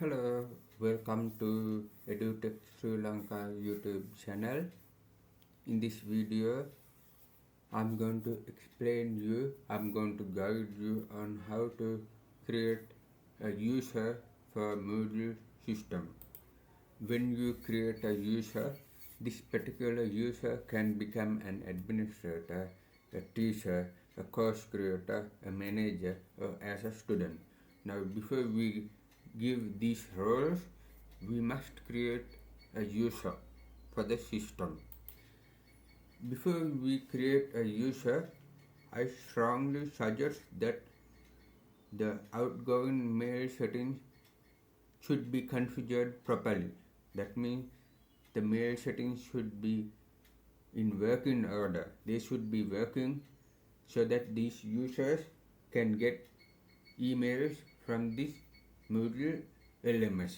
Hello, welcome to EduTech Sri Lanka YouTube channel. In this video, I'm going to guide you on how to create a user for Moodle system. When you create a user, this particular user can become an administrator, a teacher, a course creator, a manager, or as a student. Now, before we give these roles, we must create a user for the system. Before we create a user, I strongly suggest that the outgoing mail settings should be configured properly. That means the mail settings should be in working order. They should be working so that these users can get emails from this Moodle LMS.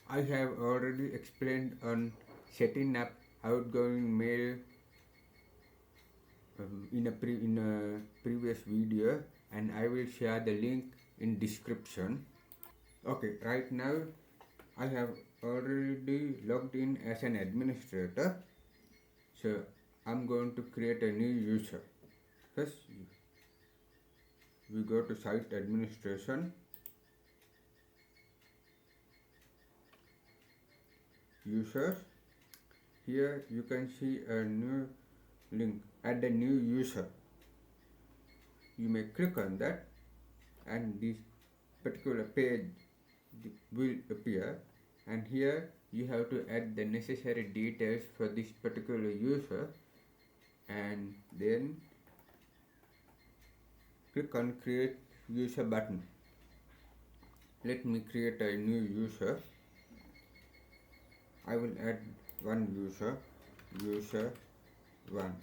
I have already explained on setting up outgoing mail in a previous video, and I will share the link in description. Okay, right now I have already logged in as an administrator, so I'm going to create a new user. First, we go to site administration, users. Here you can see a new link, add a new user. You may click on that and this particular page will appear, and here you have to add the necessary details for this particular user and then click on create user button. Let me create a new user. I will add one user, user 1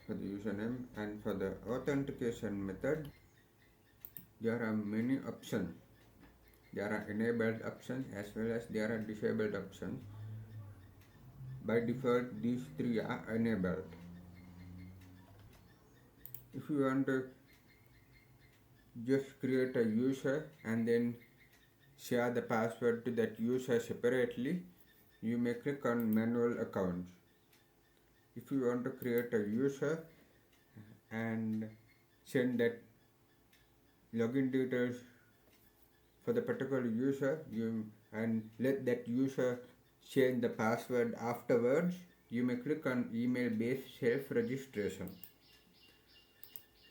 for the username, and for the authentication method there are many options. There are enabled options as well as there are disabled options. By default these three are enabled. If you want to just create a user and then share the password to that user separately, you may click on manual accounts. If you want to create a user and send that login details for the particular user, and let that user change the password afterwards, you may click on email based self-registration.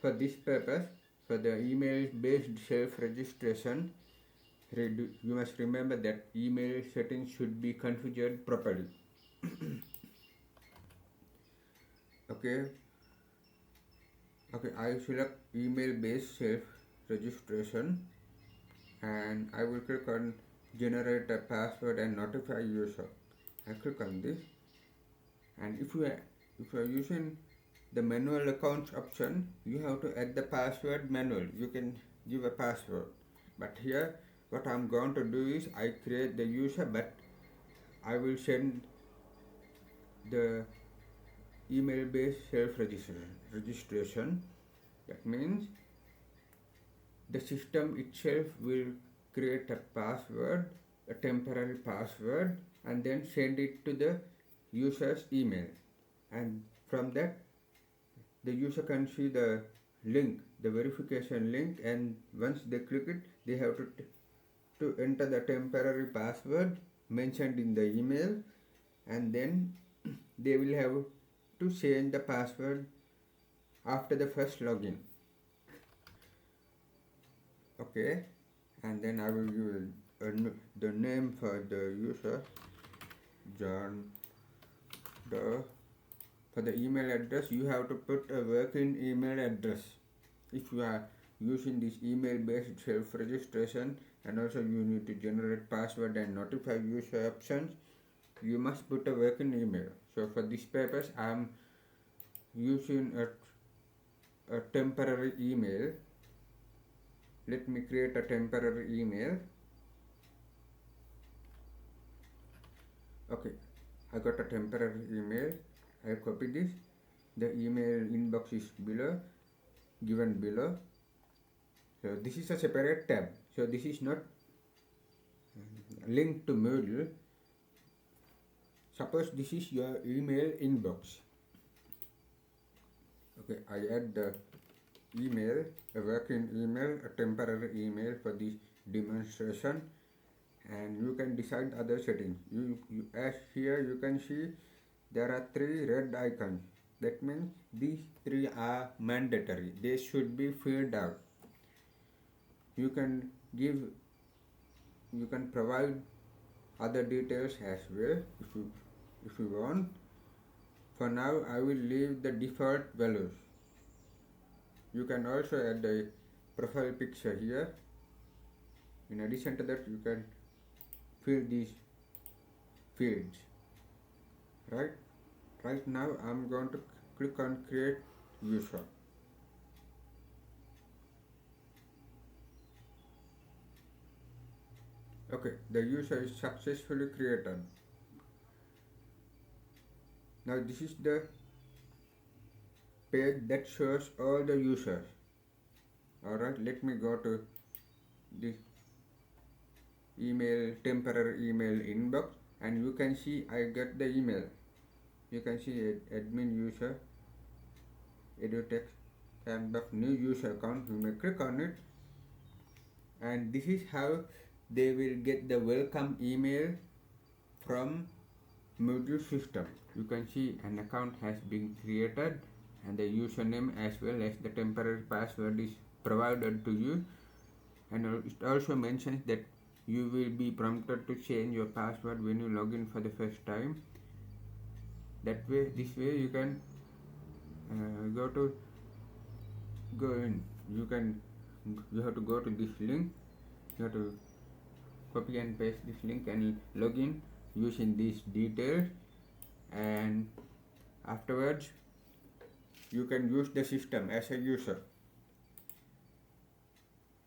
For this purpose, for the email based self-registration, you must remember that email settings should be configured properly. Okay, I select email based self registration and I will click on generate a password and notify user. I click on this, and if you are using the manual accounts option, you have to add the password manual. You can give a password, but here what I'm going to do is I create the user, but I will send the email based self registration. That means the system itself will create a password, a temporary password, and then send it to the user's email, and from that the user can see the link, the verification link, and once they click it, they have to enter the temporary password mentioned in the email, and then they will have to change the password after the first login. Okay, and then I will give the name for the user, John Doe. For the email address, you have to put a working email address. If you are using this email based self registration, and also you need to generate password and notify user options, you must put a working email. So for this purpose I am using a temporary email. Let me create a temporary email. Okay, I got a temporary email. I copy this. The email inbox is given below. So this is a separate tab. So this is not linked to Moodle. Suppose this is your email inbox. Okay, I add the email, a working email, a temporary email for this demonstration, and you can decide other settings. As here you can see there are 3 red icons. That means these 3 are mandatory. They should be filled out. You can provide other details as well if you want. For now I will leave the default values. You can also add a profile picture here. In addition to that, you can fill these fields. Right now I'm going to click on create user. Okay, the user is successfully created. Now this is the page that shows all the users. Alright, let me go to the temporary email inbox, and you can see I get the email. You can see admin user edutext handbook new user account. You may click on it, and this is how they will get the welcome email from Moodle system. You can see an account has been created, and the username as well as the temporary password is provided to you, and it also mentions that you will be prompted to change your password when you log in for the first time. This way you can go in. You have to go to this link. You have to copy and paste this link and log in using these details, and afterwards you can use the system as a user.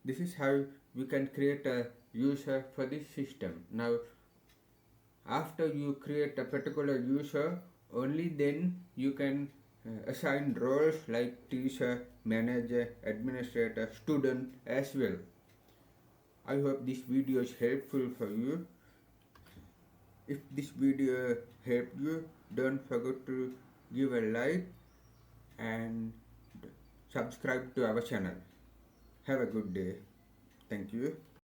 This is how we can create a user for this system. Now after you create a particular user, only then you can assign roles like teacher, manager, administrator, student as well. I hope this video is helpful for you. If this video helped you, don't forget to give a like and subscribe to our channel. Have a good day. Thank you.